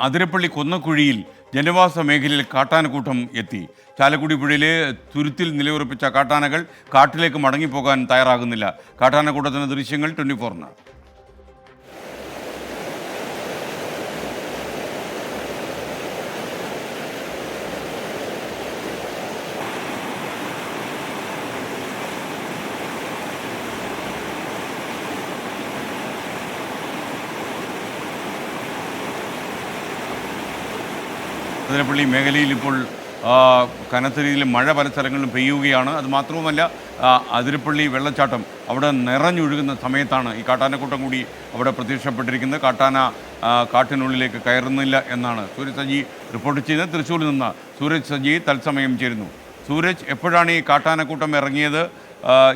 അതിരപ്പള്ളി കൊന്നക്കുഴിയിൽ ജനവാസ മേഖലയിൽ കാട്ടാനക്കൂട്ടം എത്തി. ചാലക്കുടി പുഴയിലെ തുരുത്തിൽ നിലയുറപ്പിച്ച കാട്ടാനകൾ കാട്ടിലേക്ക് മടങ്ങിപ്പോകാൻ തയ്യാറാകുന്നില്ല. കാട്ടാനക്കൂട്ടത്തിന്റെ ദൃശ്യങ്ങൾ 24-ന്. അതിരപ്പള്ളി മേഖലയിൽ ഇപ്പോൾ കനത്ത രീതിയിൽ മഴ പല സ്ഥലങ്ങളിലും പെയ്യുകയാണ്. അതുമാത്രവുമല്ല, അതിരപ്പള്ളി വെള്ളച്ചാട്ടം അവിടെ നിറഞ്ഞൊഴുകുന്ന സമയത്താണ് ഈ കാട്ടാനക്കൂട്ടം കൂടി അവിടെ പ്രത്യക്ഷപ്പെട്ടിരിക്കുന്നത്. കാട്ടിനുള്ളിലേക്ക് കയറുന്നില്ല എന്നാണ് സൂരജ് സജി റിപ്പോർട്ട് ചെയ്തത്. തൃശ്ശൂരിൽ നിന്ന് സൂരജ് സജി തത്സമയം ചേരുന്നു. സൂരജ്, എപ്പോഴാണ് ഈ കാട്ടാനക്കൂട്ടം ഇറങ്ങിയത്?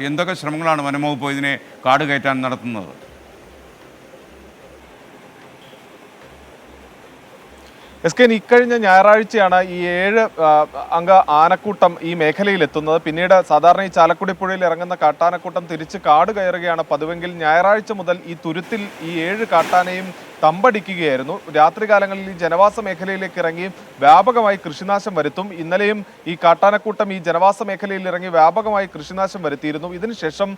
എന്തൊക്കെ ശ്രമങ്ങളാണ് വനംവകുപ്പ് ഇതിനെ കാട് കയറ്റാൻ നടത്തുന്നത്? എസ് കെ, ഇക്കഴിഞ്ഞ ഞായറാഴ്ചയാണ് ഈ 7 അംഗ ആനക്കൂട്ടം ഈ മേഖലയിൽ എത്തുന്നത്. പിന്നീട് സാധാരണ ഈ ചാലക്കുടി പുഴയിൽ ഇറങ്ങുന്ന കാട്ടാനക്കൂട്ടം തിരിച്ച് കാട് കയറുകയാണ് പതിവെങ്കിൽ ഞായറാഴ്ച മുതൽ ഈ തുരുത്തിൽ ഈ 7 കാട്ടാനയും തമ്പടിക്കുകയായിരുന്നു. രാത്രികാലങ്ങളിൽ ഈ ജനവാസ മേഖലയിലേക്ക് ഇറങ്ങി വ്യാപകമായി കൃഷിനാശം വരുത്തും. ഇന്നലെയും ഈ കാട്ടാനക്കൂട്ടം ഈ ജനവാസ മേഖലയിൽ ഇറങ്ങി വ്യാപകമായി കൃഷിനാശം വരുത്തിയിരുന്നു. ഇതിനുശേഷം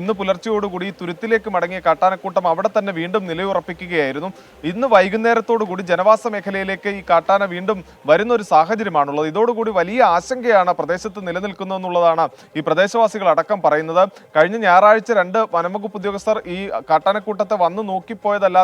ഇന്ന് പുലർച്ചയോടുകൂടി തുരുത്തിലേക്ക് മടങ്ങിയ കാട്ടാനക്കൂട്ടം അവിടെ തന്നെ വീണ്ടും നിലയുറപ്പിക്കുകയായിരുന്നു. ഇന്ന് വൈകുന്നേരത്തോടുകൂടി ജനവാസ മേഖലയിലേക്ക് ഈ കാട്ടാന വീണ്ടും വരുന്ന ഒരു സാഹചര്യമാണുള്ളത്. ഇതോടുകൂടി വലിയ ആശങ്കയാണ് പ്രദേശത്ത് നിലനിൽക്കുന്നതെന്നുള്ളതാണ് ഈ പ്രദേശവാസികൾ അടക്കം പറയുന്നത്. കഴിഞ്ഞ ഞായറാഴ്ച 2 വനംവകുപ്പ് ഉദ്യോഗസ്ഥർ ഈ കാട്ടാനക്കൂട്ടത്തെ വന്നു നോക്കിപ്പോയതല്ലാതെ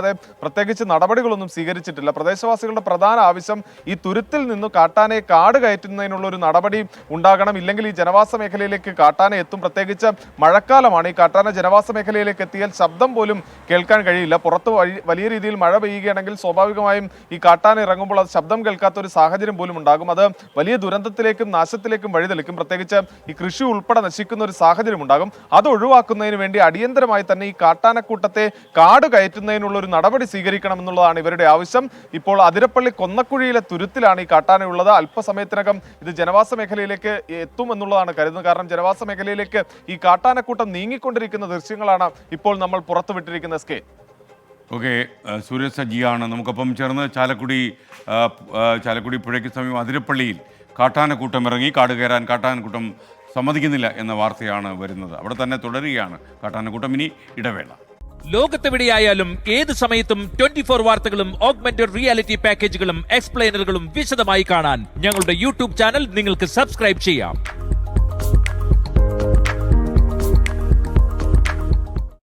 പ്രത്യേകിച്ച് നടപടികളൊന്നും സ്വീകരിച്ചിട്ടില്ല. പ്രദേശവാസികളുടെ പ്രധാന ആവശ്യം ഈ തുരുത്തിൽ നിന്ന് കാട്ടാനയെ കാട് കയറ്റുന്നതിനുള്ള ഒരു നടപടി ഉണ്ടാകണം. ഇല്ലെങ്കിൽ ഈ ജനവാസ മേഖലയിലേക്ക് കാട്ടാന എത്തും. പ്രത്യേകിച്ച് മഴക്കാലമാണ്. ഈ കാട്ടാന ജനവാസ മേഖലയിലേക്ക് എത്തിയാൽ ശബ്ദം പോലും കേൾക്കാൻ കഴിയില്ല. പുറത്ത് വലിയ രീതിയിൽ മഴ പെയ്യുകയാണെങ്കിൽ സ്വാഭാവികമായും ഈ കാട്ടാന ഇറങ്ങുമ്പോൾ അത് ശബ്ദം കേൾക്കാത്ത ഒരു സാഹചര്യം പോലും ഉണ്ടാകും. അത് വലിയ ദുരന്തത്തിലേക്കും നാശത്തിലേക്കും വഴിതെളിക്കും. പ്രത്യേകിച്ച് ഈ കൃഷി ഉൾപ്പെടെ നശിക്കുന്ന ഒരു സാഹചര്യം ഉണ്ടാകും. അത് ഒഴിവാക്കുന്നതിന് വേണ്ടി അടിയന്തരമായി തന്നെ ഈ കാട്ടാനക്കൂട്ടത്തെ കാട് കയറ്റുന്നതിനുള്ള ഒരു നടപടി സ്വീകരിക്കണം എന്നുള്ളതാണ് ഇവരുടെ ആവശ്യം. ഇപ്പോൾ അതിരപ്പള്ളി കൊന്നക്കുഴിയിലെ തുരുത്തിലാണ് ഈ കാട്ടാനയുള്ളത്. അല്പസമയത്തിനകം ഇത് ജനവാസ മേഖലയിലേക്ക് എത്തുമെന്നുള്ളതാണ് കരുതുന്നത്. കാരണം ജനവാസ മേഖലയിലേക്ക് ഈ കാട്ടാനക്കൂട്ടം നീങ്ങിക്കൊണ്ടിരിക്കുന്ന ദൃശ്യങ്ങളാണ് ഇപ്പോൾ നമ്മൾ പുറത്തുവിട്ടിരിക്കുന്ന എസ് കെ. ഓക്കെ, സൂരജ് സജിയാണ് നമുക്കൊപ്പം ചേർന്ന്. ചാലക്കുടി പുഴയ്ക്ക് സമീപം അതിരപ്പള്ളിയിൽ കാട്ടാനക്കൂട്ടം ഇറങ്ങി കാട് കയറാൻ കാട്ടാനക്കൂട്ടം സമ്മതിക്കുന്നില്ല എന്ന വാർത്തയാണ് വരുന്നത്. അവിടെ തന്നെ തുടരുകയാണ് കാട്ടാനക്കൂട്ടം. ഇനി ഇടവേള. ലോകത്തെവിടെയായാലും ഏത് സമയത്തും 24 വാർത്തകളും ഓഗ്മെന്റഡ് റിയാലിറ്റി പാക്കേജുകളും എക്സ്പ്ലെയിനറുകളും വിശദമായി കാണാൻ ഞങ്ങളുടെ യൂട്യൂബ് ചാനൽ നിങ്ങൾക്ക് സബ്സ്ക്രൈബ് ചെയ്യാം.